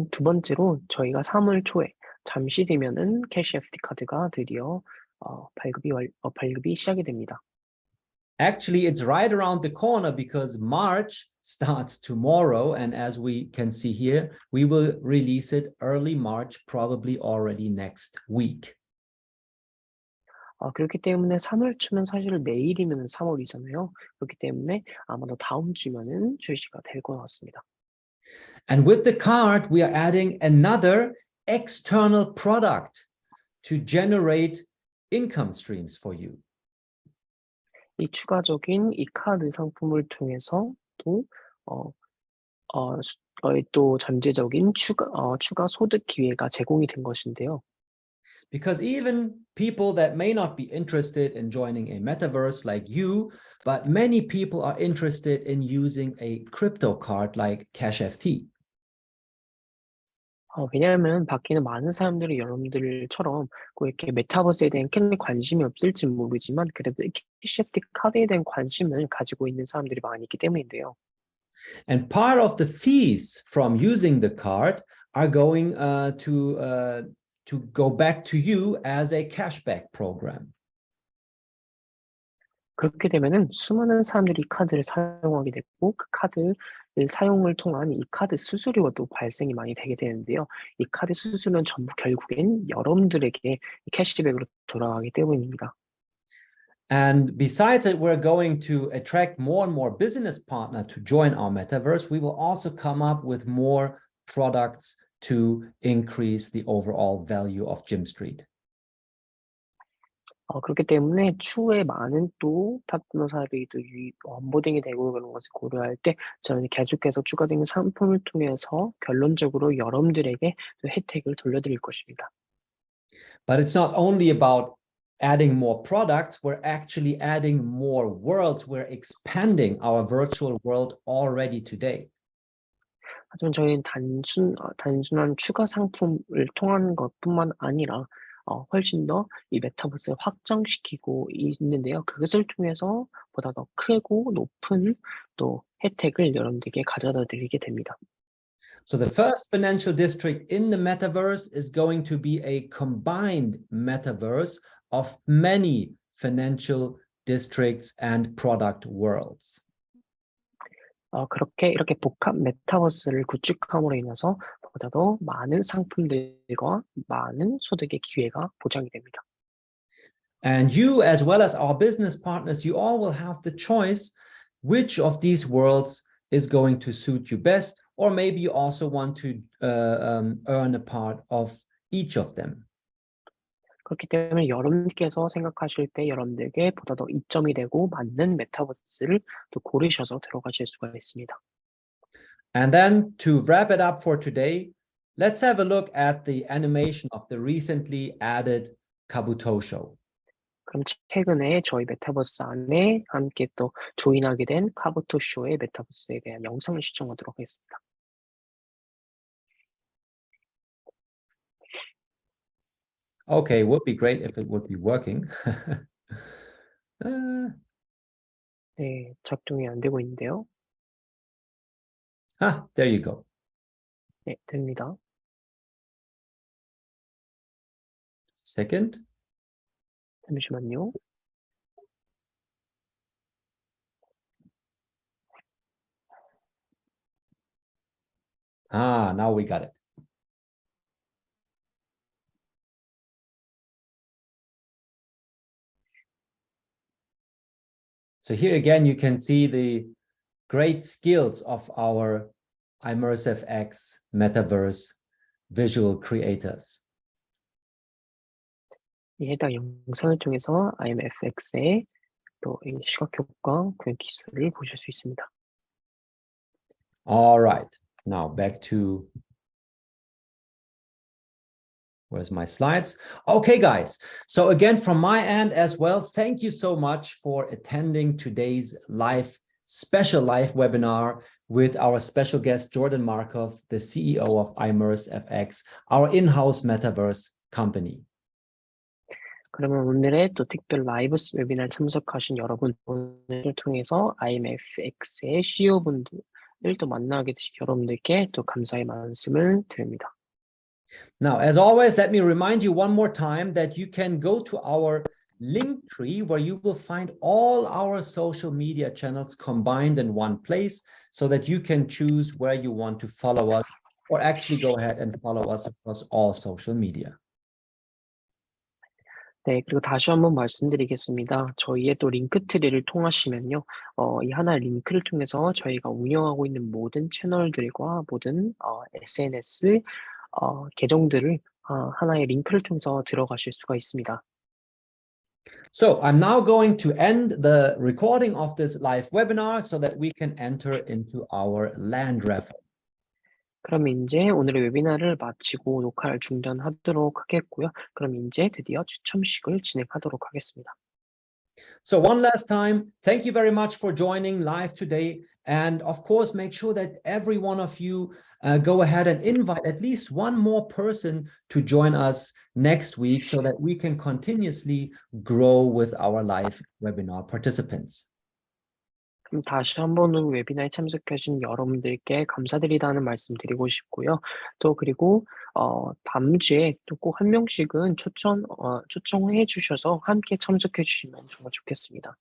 두 번째로 저희가 3월 초에 잠시 되면은 캐시 FT 카드가 드디어 발급이 시작이 됩니다.
Actually, it's right around the corner because March starts tomorrow. And as we can see here, we will release it early March, probably already next week.
그렇기 때문에 3월 초면 사실 내일이면 3월이잖아요. 그렇기 때문에 아마도 다음 주면은 출시가 될 것 같습니다.
And with the card, we are adding another external product to generate income streams for you.
이 추가적인 이 카드 상품을 통해서 또 잠재적인 추가 소득 기회가 제공이 된 것인데요.
Because even people that may not be interested in joining a metaverse like you, but many people are interested in using a crypto card like Cash FT.
왜냐하면 밖에는 많은 사람들이 여러분들처럼 이렇게 메타버스에 대한 큰 관심이 없을지 모르지만 그래도 캐시 FT 카드에 대한 관심을 가지고 있는 사람들이 많이 있기 때문인데요.
And part of the fees from using the card are going to go back to you as a cashback program.
그렇게 되면은 수많은 사람들이 이 카드를 사용하게 되고 그 카드를 사용을 통한 이 카드 수수료가 또 발생이 많이 되게 되는데요. 이 카드 수수료는 전부 결국엔 여러분들에게 캐시백으로 돌아가기 때문입니다.
And besides that, we're going to attract more and more business partners to join our metaverse. We will also come up with more products to increase the overall value of GYMSTREET.
그렇기 때문에 추후에 많은 또 파트너사들이 또 온보딩이 되고 그런 것을 고려할 때 저는 계속해서 추가적인 상품을 통해서 결론적으로 여러분들에게 또 혜택을 돌려드릴 것입니다.
But it's not only about adding more products, we're actually adding more worlds. We're expanding our virtual world already today.
하지만 저희는 단순한 추가 상품을 통한 것뿐만 아니라 훨씬 더 이 메타버스를 확장시키고 있는데요. 그것을 통해서 보다 더 크고 높은 또 혜택을 여러분들에게 가져다 드리게 됩니다.
So the first financial district in the metaverse is going to be a combined metaverse of many financial districts and product worlds.
이렇게 복합 메타버스를 구축함으로 인해서 보다 더 많은 상품들과 많은 소득의 기회가 보장이 됩니다.
And you, as well as our business partners, you all will have the choice which of these worlds is going to suit you best, or maybe you also want to earn a part of each of them.
그렇기 때문에 여러분께서 생각하실 때 여러분들에게 보다 더 이점이 되고 맞는 메타버스를 또 고르셔서 들어가실 수가 있습니다.
And then to wrap it up for today, let's have a look at the animation of the recently added Kabuto show.
그럼 최근에 저희 메타버스 안에 함께 또 조인하게 된 카부토 쇼의 메타버스에 대한 영상을 시청하도록 하겠습니다.
Okay, would be great if it would be working.
네, 작동이 안 되고 있는데요.
There you go.
네, 됩니다.
Second.
잠시만요.
Now we got it. So here again, you can see the great skills of our ImmerseFX Metaverse visual creators.
이 해당 영상을 통해서 ImmerseFX의 또 이 시각 효과 구현 기술을 보실 수 있습니다.
All right, now back to where's my slides? Okay, guys. So again, from my end as well, thank you so much for attending today's special live webinar with our special guest, Jordan Markov, the CEO of ImmerseFX, our in-house metaverse company.
그러면 오늘의 또 특별 라이브 웨비나에 참석하신 여러분, 오늘을 통해서 ImmerseFX의 CEO분들을 또 만나게 되신 여러분들께 또 감사의 말씀을 드립니다.
Now, as always, let me remind you one more time that you can go to our link tree where you will find all our social media channels combined in one place so that you can choose where you want to follow us or actually go ahead and follow us across all social media.
네, 그리고 다시 한번 말씀드리겠습니다. 저희의 또 링크트리를 통하시면요, 이 하나의 링크를 통해서 저희가 운영하고 있는 모든 채널들과 모든 SNS 계정들을 하나의 링크를 통해서 들어가실 수가 있습니다.
So I'm now going to end the recording of this live webinar so that we can enter into our land raffle.
그럼 이제 오늘의 웨비나를 마치고 녹화를 중단하도록 하겠고요. 그럼 이제 드디어 추첨식을 진행하도록 하겠습니다.
So one last time, thank you very much for joining live today. And of course, make sure that every one of you go ahead and invite at least one more person to join us next week so that we can continuously grow with our live webinar participants.
그럼 다시 한번 웨비나에 참석하신 여러분들께 감사드리다는 말씀 드리고 싶고요. 또 그리고 다음 주에 또 꼭 한 명씩은 초청해 주셔서 함께 참석해 주시면 정말 좋겠습니다.